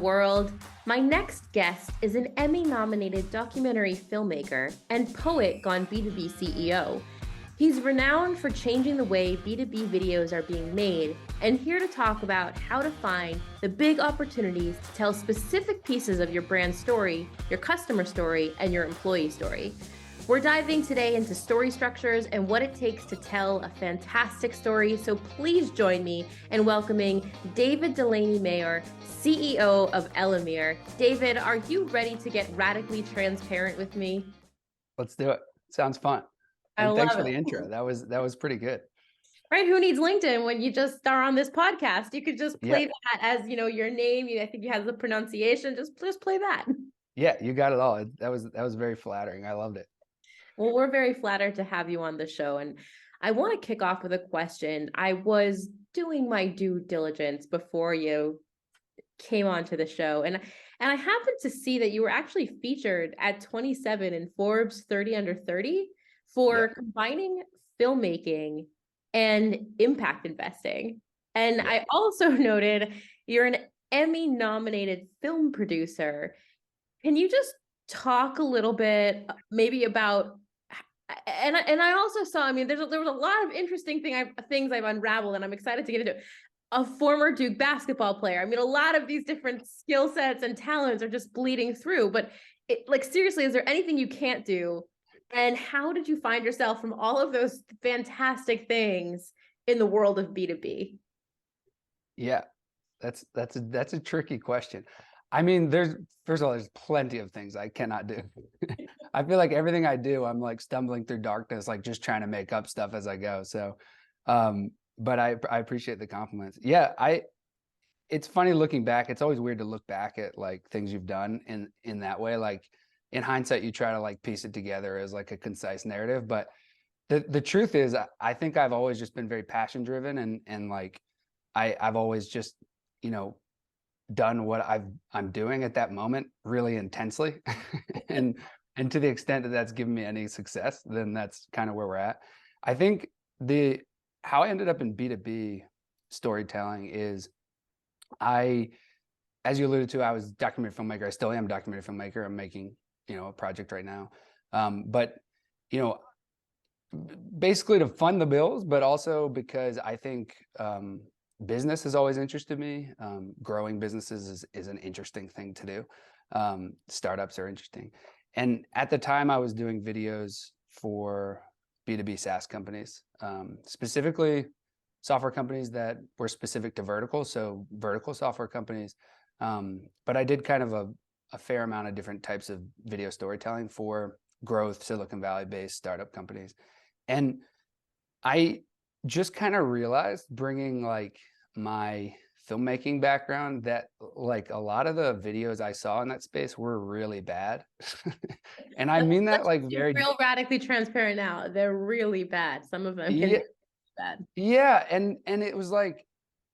world. My next guest is an Emmy-nominated documentary filmmaker and poet gone B2B CEO. He's renowned for changing the way B2B videos are being made, and here to talk about how to find the big opportunities to tell specific pieces of your brand story, your customer story, and your employee story. We're diving today into story structures and what it takes to tell a fantastic story, so please join me in welcoming David Delaney Mayer, CEO of Elemmir. David, are you ready to get radically transparent with me? Let's do it. Sounds fun. And thanks for the intro. That was pretty good. Right? Who needs LinkedIn when you just are on this podcast? You could just play that as, your name. I think you have the pronunciation. Just play that. Yeah, you got it all. That was very flattering. I loved it. Well, we're very flattered to have you on the show. And I want to kick off with a question. I was doing my due diligence before you came onto the show. And I happened to see that you were actually featured at 27 in Forbes 30 under 30 for combining filmmaking and impact investing. And I also noted you're an Emmy-nominated film producer. Can you just talk a little bit maybe about, and I also saw, there was a lot of interesting things I've unraveled, and I'm excited to get into it. A former Duke basketball player. A lot of these different skill sets and talents are just bleeding through, but seriously, is there anything you can't do? And how did you find yourself from all of those fantastic things in the world of B2B? Yeah, that's a tricky question. First of all, there's plenty of things I cannot do. I feel like everything I do, I'm like stumbling through darkness, like just trying to make up stuff as I go. So, but I appreciate the compliments. Yeah, it's funny looking back. It's always weird to look back at like things you've done in that way. Like in hindsight, you try to like piece it together as like a concise narrative. But the truth is, I think I've always just been very passion driven, and like I've always just, done what I'm doing at that moment really intensely. and to the extent that that's given me any success, then that's kind of where we're at. I think how I ended up in B2B storytelling is as you alluded to, I was a documentary filmmaker. I still am a documentary filmmaker. I'm making, a project right now. But, basically to fund the bills, but also because I think business has always interested me. Growing businesses is an interesting thing to do. Startups are interesting. And at the time I was doing videos for B2B SaaS companies, specifically software companies that were specific to verticals, so vertical software companies. But I did kind of a fair amount of different types of video storytelling for growth Silicon Valley-based startup companies. And I just kind of realized, bringing like my filmmaking background, that like a lot of the videos I saw in that space were really bad. And I mean that like very real radically transparent now. They're really bad. Some of them can be bad. Yeah. And it was like,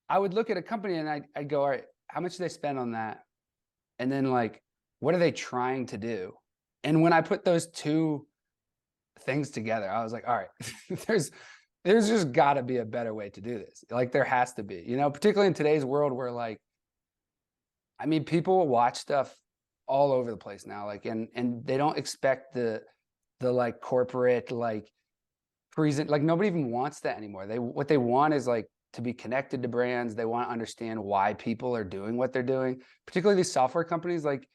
I would look at a company and I'd go, all right, how much do they spend on that? And then like, what are they trying to do? And when I put those two things together, I was like, all right, there's just got to be a better way to do this. Like there has to be, particularly in today's world where like, people watch stuff all over the place now, like, and they don't expect the like corporate, like like nobody even wants that anymore. What they want is like to be connected to brands. They want to understand why people are doing what they're doing, particularly these software companies. Like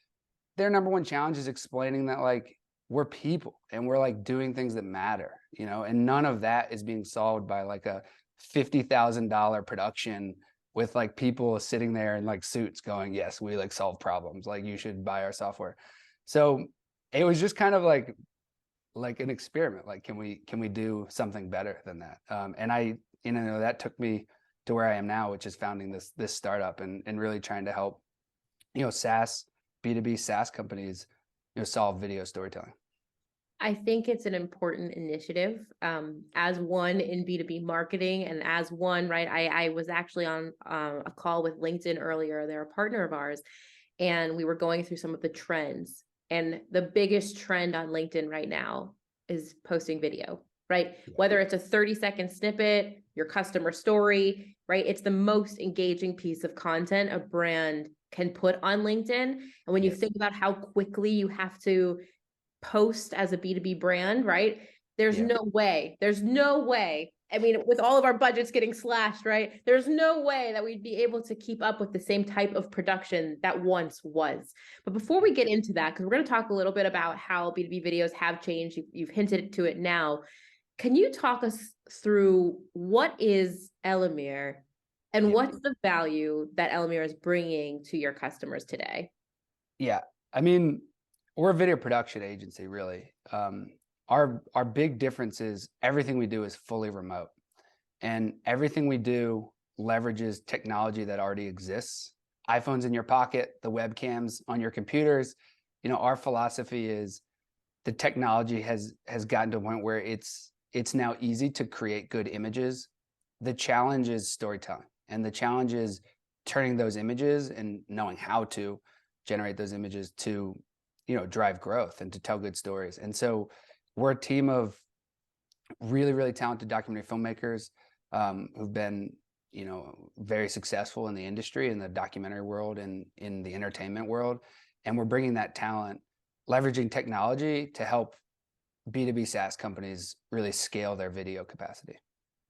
their number one challenge is explaining that like we're people and we're like doing things that matter, and none of that is being solved by like a $50,000 production with like people sitting there in like suits going, yes, we like solve problems. Like you should buy our software. So it was just kind of like an experiment. Like, can we do something better than that? And that took me to where I am now, which is founding this startup and really trying to help, B2B SaaS companies, solve video storytelling. I think it's an important initiative, as one in B2B marketing and as one, right? I was actually on a call with LinkedIn earlier. They're a partner of ours, and we were going through some of the trends. And the biggest trend on LinkedIn right now is posting video, right? Yeah. Whether it's a 30-second snippet, your customer story, right? It's the most engaging piece of content a brand can put on LinkedIn. And when you Yes. think about how quickly you have to post as a B2B brand, right? There's Yeah. no way. There's no way. I mean, with all of our budgets getting slashed, right? There's no way that we'd be able to keep up with the same type of production that once was. But before we get into that, because we're going to talk a little bit about how B2B videos have changed, you've hinted to it now. Can you talk us through what is Elemmir and Yeah. what's the value that Elemmir is bringing to your customers today? Yeah. I mean, we're a video production agency, really. Our big difference is everything we do is fully remote, and everything we do leverages technology that already exists. iPhones in your pocket, the webcams on your computers. You know, our philosophy is the technology has gotten to a point where it's now easy to create good images. The challenge is storytelling, and the challenge is turning those images and knowing how to generate those images to, you know, drive growth and to tell good stories. And so we're a team of really, really talented documentary filmmakers who've been, you know, very successful in the industry, in the documentary world, and in the entertainment world. And we're bringing that talent, leveraging technology to help B2B SaaS companies really scale their video capacity.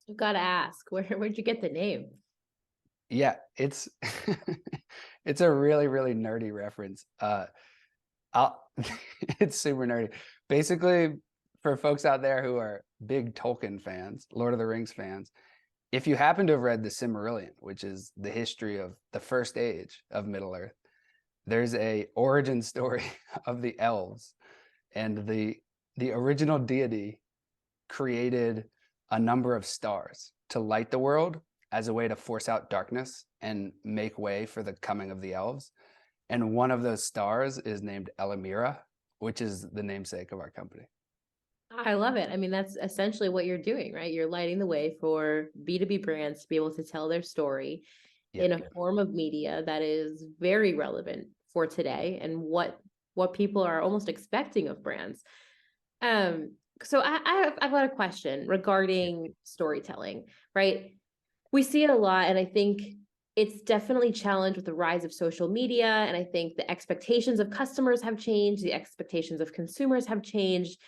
You've got to ask, where'd you get the name? Yeah, it's it's a really, really nerdy reference. I'll it's super nerdy. Basically, for folks out there who are big Tolkien fans, Lord of the Rings fans, if you happen to have read the Silmarillion, which is the history of the first age of Middle Earth, there's a origin story of the elves, and the original deity created a number of stars to light the world as a way to force out darkness and make way for the coming of the elves. And one of those stars is named Elemmir, which is the namesake of our company. I love it. I mean, that's essentially what you're doing, right? You're lighting the way for B2B brands to be able to tell their story Yeah. in a form of media that is very relevant for today and what people are almost expecting of brands. So I've got a question regarding storytelling, right? We see it a lot, and I think it's definitely challenged with the rise of social media. And I think the expectations of customers have changed, the expectations of consumers have changed.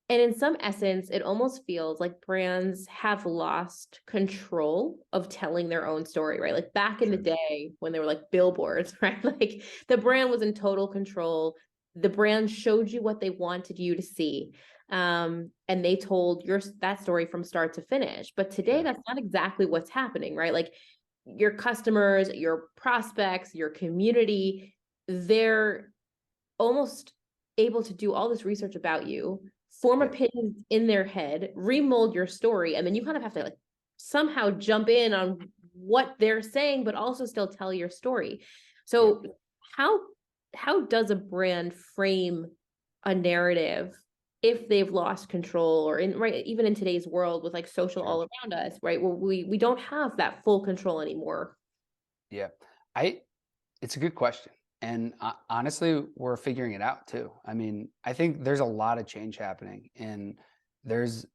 And in some essence, it almost feels like brands have lost control of telling their own story, right? Like back in the day when they were like billboards, right? Like the brand was in total control. The brand showed you what they wanted you to see. And they told that story from start to finish. But today, that's not exactly what's happening, right? Like your customers, your prospects, your community, they're almost able to do all this research about you, form opinions in their head, remold your story, and then you kind of have to like somehow jump in on what they're saying, but also still tell your story. So how does a brand frame a narrative if they've lost control, or even in today's world with like social all around us, right? Where we don't have that full control anymore. Yeah. It's a good question. And honestly, we're figuring it out too. I mean, I think there's a lot of change happening, and there's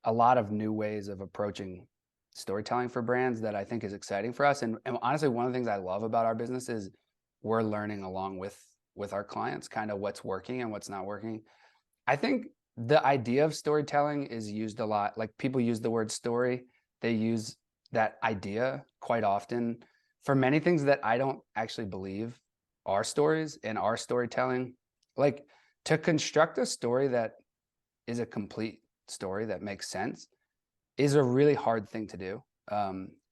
a lot of new ways of approaching storytelling for brands that I think is exciting for us. And honestly, one of the things I love about our business is we're learning along with our clients kind of what's working and what's not working. I think the idea of storytelling is used a lot. Like people use the word story, they use that idea quite often for many things that I don't actually believe are stories and are storytelling. Like to construct a story that is a complete story that makes sense is a really hard thing to do.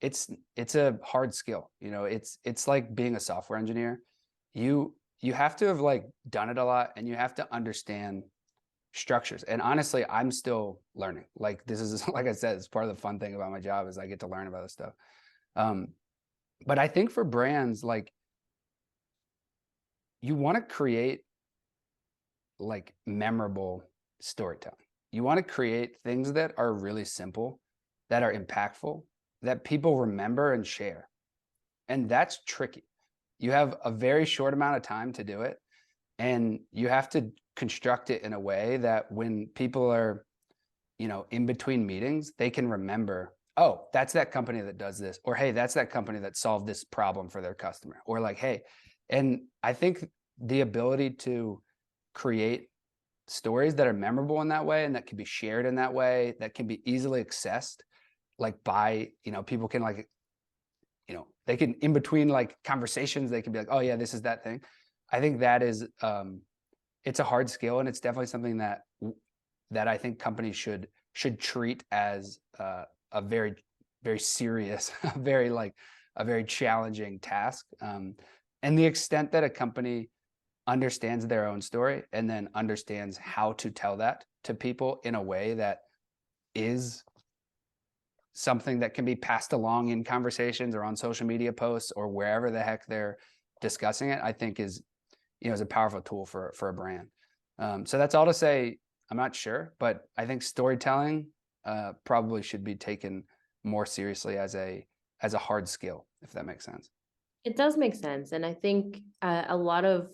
It's a hard skill. You know, it's like being a software engineer. You have to have like done it a lot, and you have to understand structures. And honestly, I'm still learning. Like this is like I said, it's part of the fun thing about my job is I get to learn about this stuff. But I think for brands, like you want to create like memorable storytelling. You want to create things that are really simple, that are impactful, that people remember and share. And that's tricky. You have a very short amount of time to do it, and you have to construct it in a way that when people are, you know, in between meetings, they can remember, oh, that's that company that does this, or hey, that's that company that solved this problem for their customer, or like, hey, and I think the ability to create stories that are memorable in that way and that can be shared in that way, that can be easily accessed, like by, people can like, they can in between like conversations, they can be like, oh yeah, this is that thing. I think that is, it's a hard skill, and it's definitely something that I think companies should treat as a very, very serious, a very challenging task. And the extent that a company understands their own story and then understands how to tell that to people in a way that is something that can be passed along in conversations or on social media posts or wherever the heck they're discussing it, I think is a powerful tool for a brand. So that's all to say, I'm not sure, but I think storytelling probably should be taken more seriously as a hard skill, if that makes sense. It does make sense. And I think a lot of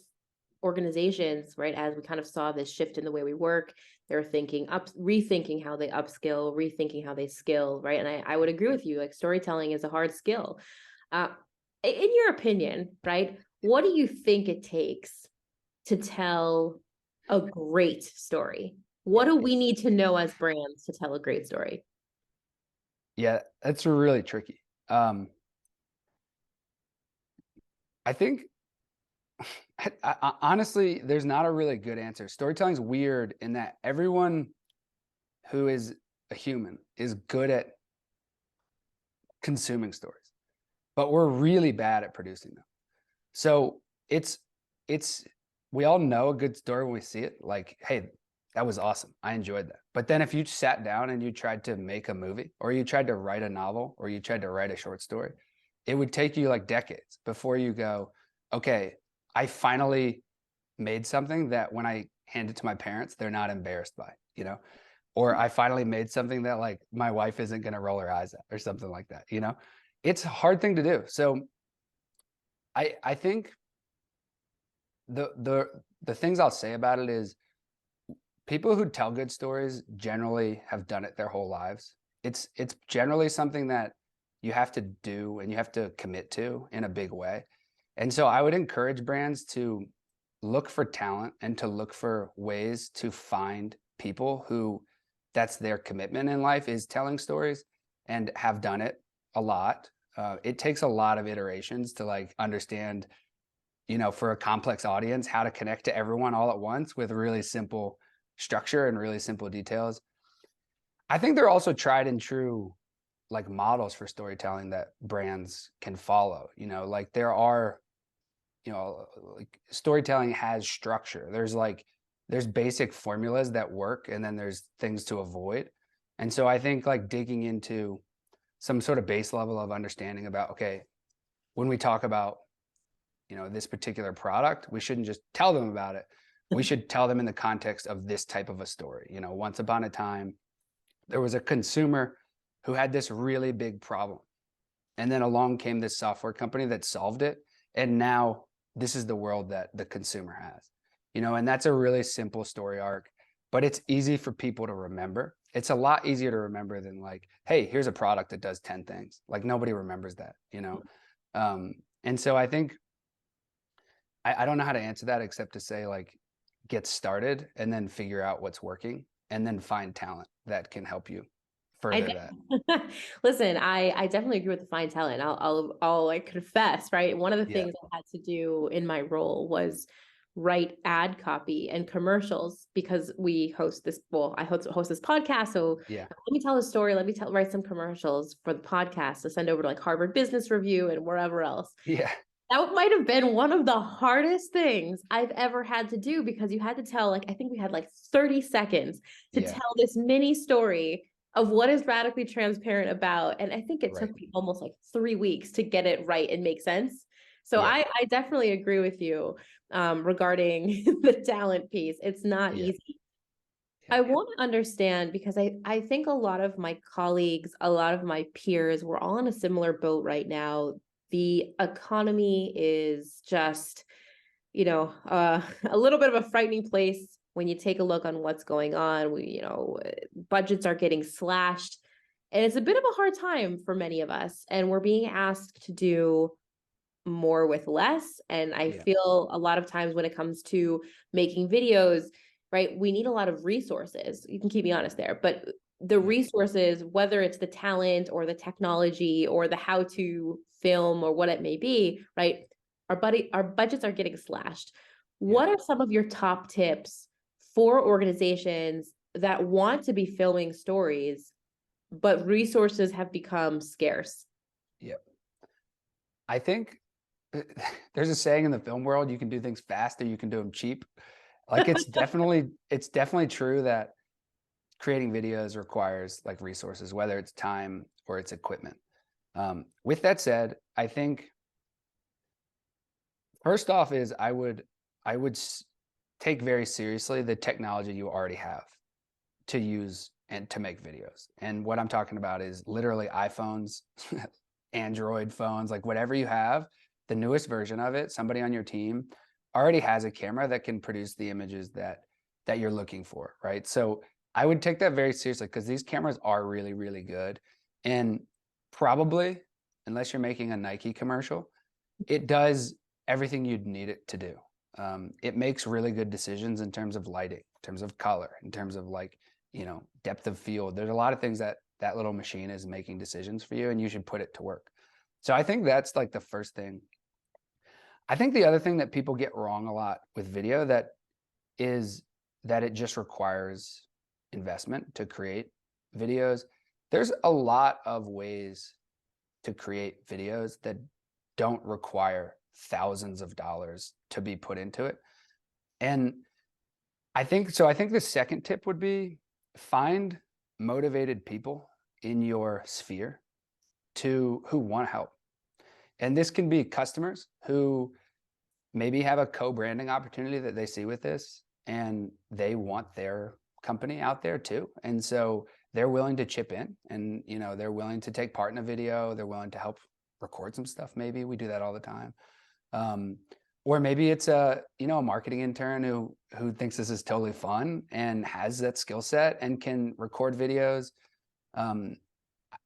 organizations, right, as we kind of saw this shift in the way we work, they're rethinking how they upskill, rethinking how they skill, right? And I would agree with you, like storytelling is a hard skill. In your opinion, right, what do you think it takes to tell a great story? What do we need to know as brands to tell a great story? Yeah, that's really tricky. I think honestly, there's not a really good answer. Storytelling's weird in that everyone who is a human is good at consuming stories, but we're really bad at producing them. So it's we all know a good story when we see it. Like, hey, that was awesome. I enjoyed that. But then if you sat down and you tried to make a movie, or you tried to write a novel, or you tried to write a short story, it would take you like decades before you go, okay, I finally made something that when I hand it to my parents, they're not embarrassed by, or I finally made something that like my wife isn't going to roll her eyes at or something like that. It's a hard thing to do. So I think the things I'll say about it is people who tell good stories generally have done it their whole lives. It's generally something that you have to do and you have to commit to in a big way. And so I would encourage brands to look for talent and to look for ways to find people who that's their commitment in life, is telling stories, and have done it a lot. It takes a lot of iterations to like understand, for a complex audience, how to connect to everyone all at once with really simple structure and really simple details. I think there are also tried and true like models for storytelling that brands can follow. Like there are, like storytelling has structure. There's basic formulas that work, and then there's things to avoid. And so I think like digging into some sort of base level of understanding about, okay, when we talk about, this particular product, we shouldn't just tell them about it. We should tell them in the context of this type of a story. Once upon a time, there was a consumer who had this really big problem. And then along came this software company that solved it. And now this is the world that the consumer has, and that's a really simple story arc, but it's easy for people to remember. It's a lot easier to remember than like, hey, here's a product that does 10 things. Like nobody remembers that. And so I think I don't know how to answer that except to say like, get started and then figure out what's working and then find talent that can help you further that. Listen, I definitely agree with the fine talent. I'll like confess, right? One of the Yeah. things I had to do in my role was write ad copy and commercials, because we host this, well, I host this podcast. So Yeah. let me tell a story. Write some commercials for the podcast to send over to like Harvard Business Review and wherever else. Yeah. That might have been one of the hardest things I've ever had to do, because you had to tell, like, I think we had like 30 seconds to Yeah. tell this mini story of what is radically transparent about. And I think it Right. took me almost like 3 weeks to get it right and make sense. So Yeah. I definitely agree with you regarding the talent piece. It's not Yeah. easy. Yeah. I want to understand, because I think a lot of my colleagues, a lot of my peers, we're all in a similar boat right now. The economy is just, a little bit of a frightening place when you take a look on what's going on. Budgets are getting slashed. And it's a bit of a hard time for many of us. And we're being asked to do more with less. And I Yeah. feel a lot of times when it comes to making videos, right, we need a lot of resources. You can keep me honest there, but the Yeah. resources, whether it's the talent or the technology or the how to film or what it may be, right, our budgets are getting slashed. Yeah. What are some of your top tips for organizations that want to be filming stories, but resources have become scarce? Yeah. I think there's a saying in the film world, you can do things fast or you can do them cheap. Like it's definitely true that creating videos requires like resources, whether it's time or it's equipment. With that said, I think first off is I would take very seriously the technology you already have to use and to make videos. And what I'm talking about is literally iPhones, Android phones, like whatever you have, the newest version of it, somebody on your team already has a camera that can produce the images that you're looking for, right? So I would take that very seriously because these cameras are really, really good. And probably, unless you're making a Nike commercial, it does everything you'd need it to do. It makes really good decisions in terms of lighting, in terms of color, in terms of like, depth of field. There's a lot of things that that little machine is making decisions for you and you should put it to work. So I think that's like the first thing. I think the other thing that people get wrong a lot with video is that it just requires investment to create videos. There's a lot of ways to create videos that don't require thousands of dollars to be put into it. And I think the second tip would be find motivated people in your sphere who want help. And this can be customers who maybe have a co-branding opportunity that they see with this and they want their company out there too. And so they're willing to chip in and they're willing to take part in a video, they're willing to help record some stuff. Maybe we do that all the time. Or maybe it's a marketing intern who thinks this is totally fun and has that skill set and can record videos.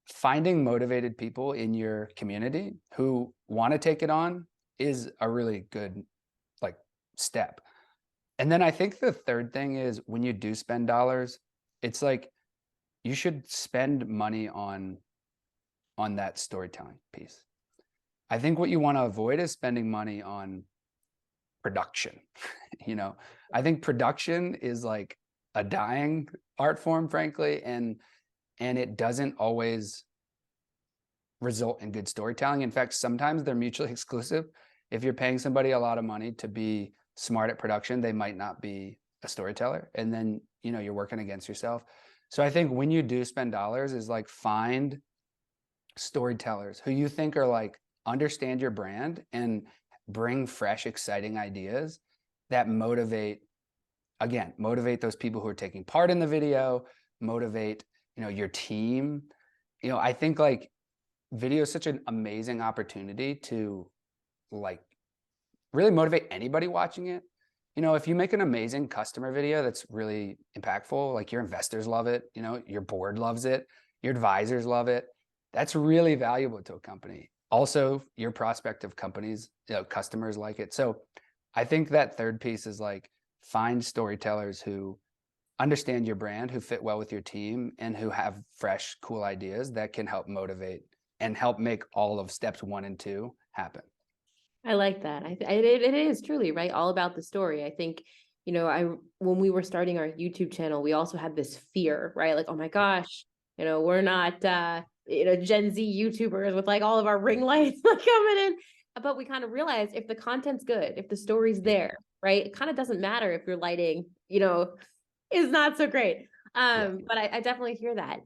Finding motivated people in your community who want to take it on is a really good like step. And then I think the third thing is when you do spend dollars, it's like you should spend money on that storytelling piece. I think what you want to avoid is spending money on production. I think production is like a dying art form, frankly, and it doesn't always result in good storytelling. In fact, sometimes they're mutually exclusive. If you're paying somebody a lot of money to be smart at production, they might not be a storyteller. And then, you're working against yourself. So I think when you do spend dollars is like find storytellers who you think are like understand your brand and bring fresh, exciting ideas that motivate those people who are taking part in the video, motivate, your team. I think like video is such an amazing opportunity to like really motivate anybody watching it. If you make an amazing customer video that's really impactful, like your investors love it, your board loves it, your advisors love it, that's really valuable to a company. Also, your prospective companies, customers like it. So I think that third piece is like find storytellers who understand your brand, who fit well with your team, and who have fresh, cool ideas that can help motivate and help make all of steps 1 and 2 happen. I like that. It is truly right, all about the story. I think, when we were starting our YouTube channel, we also had this fear, right? Like, oh my gosh, we're not, Gen Z YouTubers with like all of our ring lights coming in. But we kind of realized if the content's good, if the story's there, right, it kind of doesn't matter if your lighting, is not so great. But I definitely hear that.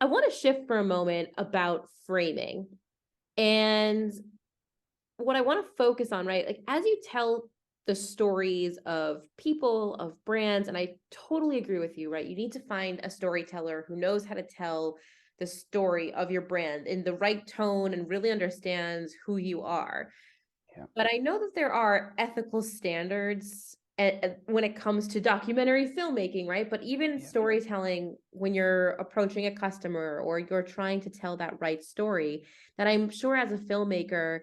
I want to shift for a moment about framing. And what I want to focus on, right? Like as you tell the stories of people, of brands, and I totally agree with you, right? You need to find a storyteller who knows how to tell the story of your brand in the right tone and really understands who you are. Yeah. But I know that there are ethical standards when it comes to documentary filmmaking, right? But even Yeah. storytelling, when you're approaching a customer or you're trying to tell that right story, that I'm sure as a filmmaker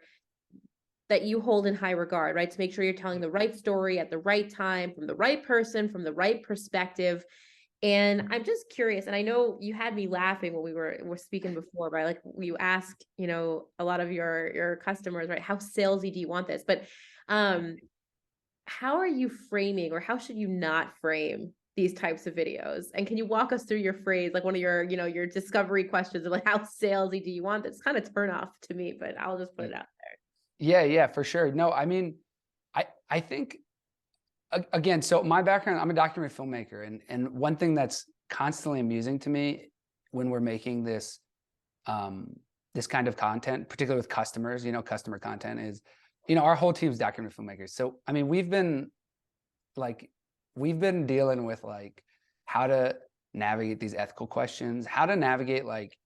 that you hold in high regard, right? To make sure you're telling the right story at the right time, from the right person, from the right perspective. And I'm just curious, and I know you had me laughing when we were speaking before, right? Like you ask, a lot of your customers, right? How salesy do you want this? But how are you framing, or how should you not frame these types of videos? And can you walk us through your phrase, like one of your, your discovery questions of like, how salesy do you want this? Kind of turn off to me, but I'll just put it out. Yeah, for sure. No, I mean, I think again, so my background, I'm a documentary filmmaker, and one thing that's constantly amusing to me when we're making this kind of content, particularly with customers, customer content is, our whole team's documentary filmmakers. So I mean, like we've been dealing with like how to navigate these ethical questions, how to navigate like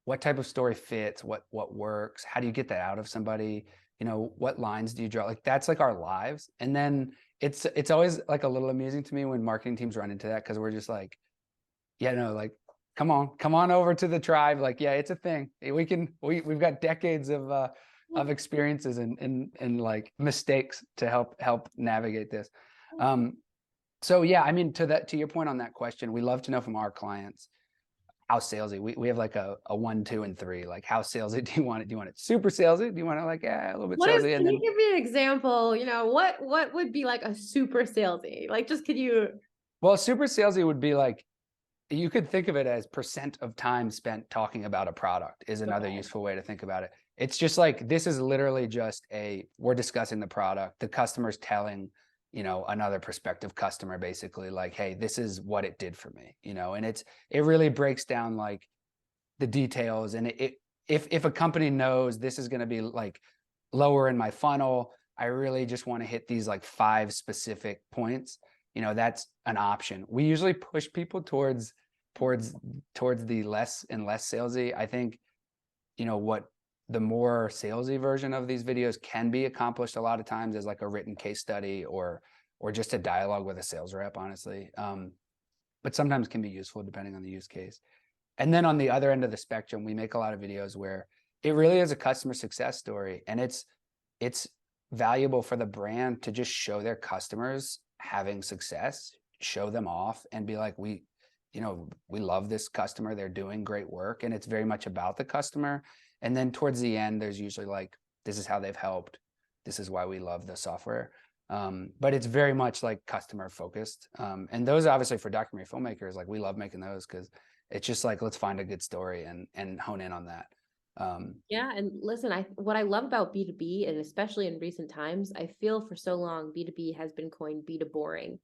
what type of story fits, what works, how do you get that out of somebody, what lines do you draw? Like that's like our lives. And then it's always like a little amusing to me when marketing teams run into that, because we're just like, yeah, no, like come on over to the tribe. Like, yeah, it's a thing. We've got decades of experiences and like mistakes to help navigate this. So yeah, I mean, to your point on that question, we love to know from our clients how salesy. We have like a 1, 2, and 3. Like, how salesy do you want it? Do you want it super salesy? Do you want it like, a little bit salesy? And Can you then, give me an example? What would be like a super salesy? Like, just could you? well, super salesy would be like, you could think of it as percent of time spent talking about a product is another Okay. useful way to think about it. It's just like, this is literally just we're discussing the product. The customer's telling, another prospective customer basically like, hey, this is what it did for me, and it really breaks down like the details. And if a company knows this is going to be like lower in my funnel, I really just want to hit these like 5 specific points, that's an option. We usually push people towards the less and less salesy. I think, what the more salesy version of these videos can be accomplished a lot of times as like a written case study or just a dialogue with a sales rep, honestly. But sometimes can be useful depending on the use case. And then on the other end of the spectrum, we make a lot of videos where it really is a customer success story, and it's valuable for the brand to just show their customers having success, show them off, and be like, we love this customer, they're doing great work, and it's very much about the customer. And then towards the end, there's usually like, this is how they've helped, this is why we love the software. But it's very much like customer focused. And those obviously for documentary filmmakers, like we love making those because it's just like, let's find a good story and hone in on that. Yeah, and listen, what I love about B2B, and especially in recent times, I feel for so long B2B has been coined B2 boring.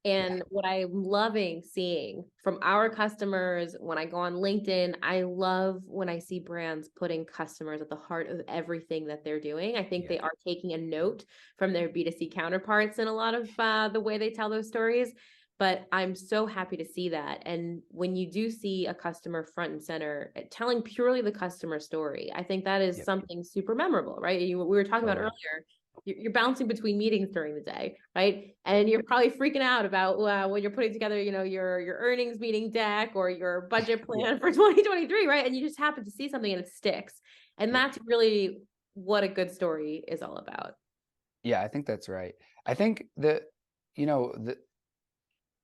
Yeah, And what I'm loving seeing from our customers when I go on LinkedIn, I love when I see brands putting customers at the heart of everything that they're doing. I think yeah, they are taking a note from their B2C counterparts in a lot of the way they tell those stories. But I'm so happy to see that. And when you do see a customer front and center telling purely the customer story, I think that is yep, something super memorable, right? We were talking about totally. earlier, you're bouncing between meetings during the day, right? And you're probably freaking out about when you're putting together, your earnings meeting deck or your budget Yeah, plan for 2023, right? And you just happen to see something and it sticks. And yeah, that's really what a good story is all about. yeah. I think that's right. I think the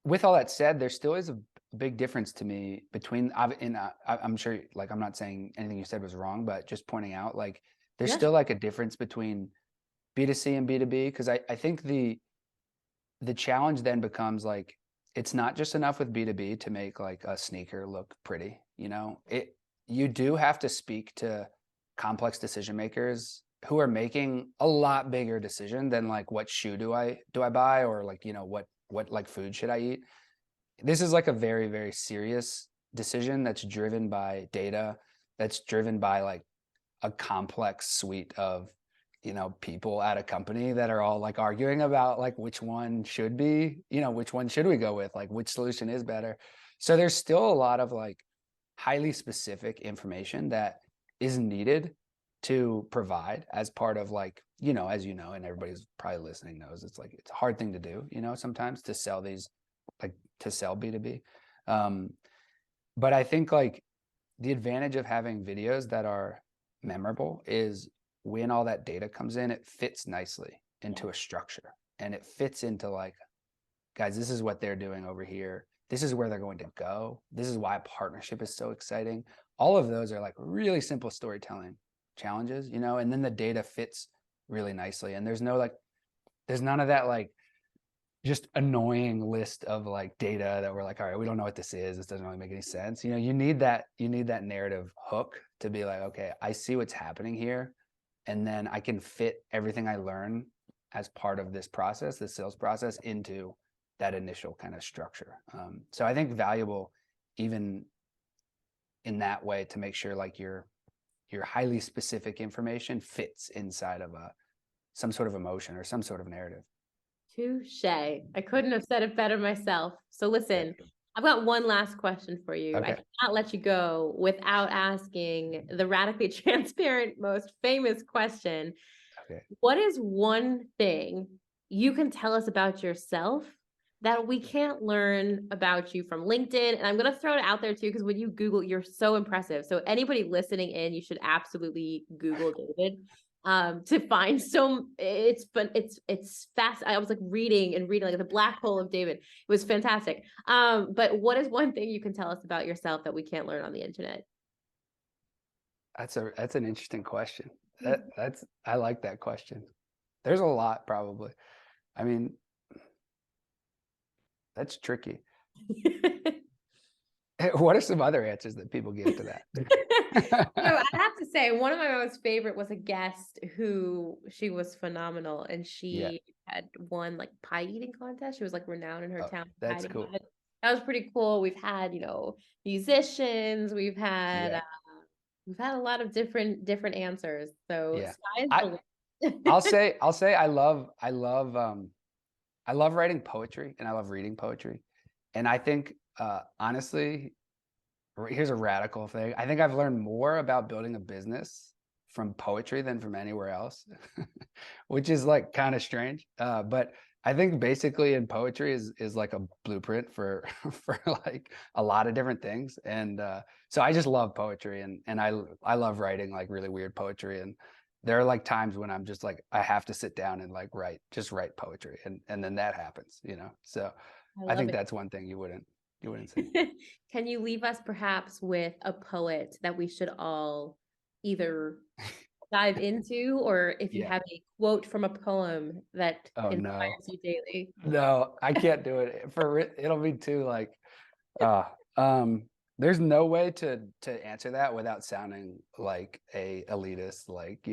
with all that said, there still is a big difference to me between, I'm sure, like, I'm not saying anything you said was wrong, but just pointing out, like, there's Yes. still like a difference between B2C and B2B, because I think the challenge then becomes like, it's not just enough with B2B to make like a sneaker look pretty, you do have to speak to complex decision makers who are making a lot bigger decision than like, what shoe do I buy, or like, what like food should I eat. This is like a very, very serious decision that's driven by data, that's driven by like a complex suite of people at a company that are all like arguing about like which one should be, which one should we go with, like which solution is better. So there's still a lot of like highly specific information that is needed to provide as part of like, as you know, and everybody's probably listening knows, it's like, it's a hard thing to do, sometimes to sell to sell B2B. But I think like the advantage of having videos that are memorable is when all that data comes in, it fits nicely into a structure, and it fits into like, guys, this is what they're doing over here. This is where they're going to go. This is why a partnership is so exciting. All of those are like really simple storytelling challenges, and then the data fits really nicely. And there's none of that like just annoying list of like data that we're like, all right, we don't know what this is. This doesn't really make any sense. You need that narrative hook to be like, okay, I see what's happening here. And then I can fit everything I learn as part of this process, the sales process, into that initial kind of structure. So I think valuable even in that way to make sure like your highly specific information fits inside of some sort of emotion or some sort of narrative. Touche. I couldn't have said it better myself. So listen, I've got one last question for you. Okay. I cannot let you go without asking the radically transparent, most famous question. Okay. What is one thing you can tell us about yourself that we can't learn about you from LinkedIn? And I'm going to throw it out there too, because when you Google, you're so impressive. So anybody listening in, you should absolutely Google David to find it's fast. I was like reading like the black hole of David. It was fantastic. But what is one thing you can tell us about yourself that we can't learn on the internet? That's an interesting question. I like that question. There's a lot, probably. I mean, that's tricky. What are some other answers that people give to that? I have to say, one of my most favorite was a guest she was phenomenal, and she had won like pie eating contest. She was like renowned in her town. That's cool. That was pretty cool. We've had, musicians. We've had a lot of different answers. So I'll say I love writing poetry, and I love reading poetry. And I think honestly, here's a radical thing. I think I've learned more about building a business from poetry than from anywhere else, which is like kind of strange. But I think basically in poetry is like a blueprint for like a lot of different things. And so I just love poetry, and I love writing like really weird poetry. And there are like times when I'm just like, I have to sit down and like write poetry, and then that happens, So I think that's one thing you wouldn't say. Can you leave us perhaps with a poet that we should all either dive into, or if you have a quote from a poem that inspires you daily? No, I can't do it. It'll be too like, there's no way to answer that without sounding like a elitist, like,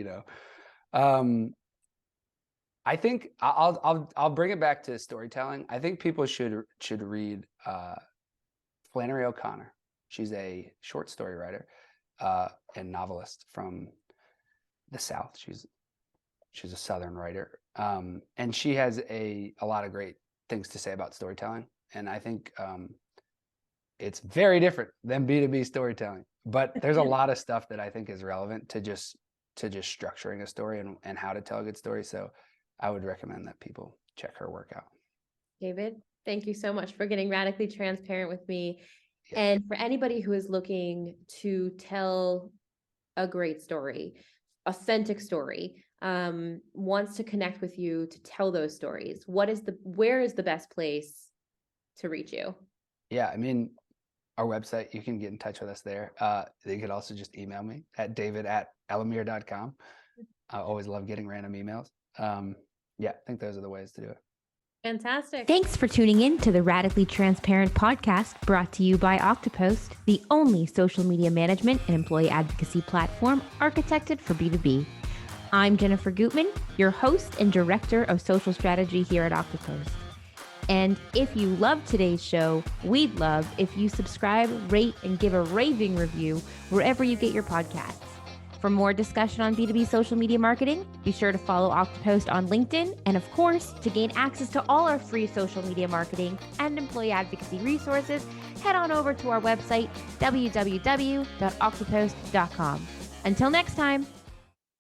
I think I'll bring it back to storytelling. I think people should read Flannery O'Connor. She's a short story writer and novelist from the South. She's a Southern writer, and she has a lot of great things to say about storytelling. And I think it's very different than B2B storytelling, but there's a lot of stuff that I think is relevant to just structuring a story and how to tell a good story. So I would recommend that people check her work out. David, thank you so much for getting radically transparent with me. Yeah. And for anybody who is looking to tell a great story, authentic story, wants to connect with you to tell those stories, where is the best place to reach you? Yeah, I mean, our website, you can get in touch with us there. You could also just email me at david@elemmir.com. I always love getting random emails. I think those are the ways to do it. Fantastic. Thanks for tuning in to the Radically Transparent podcast, brought to you by Octopost, the only social media management and employee advocacy platform architected for B2B. I'm Jennifer Gutman, your host and director of social strategy here at Octopost. And if you love today's show, we'd love if you subscribe, rate, and give a raving review wherever you get your podcasts. For more discussion on B2B social media marketing, be sure to follow Octopost on LinkedIn. And of course, to gain access to all our free social media marketing and employee advocacy resources, head on over to our website, www.octopost.com. Until next time.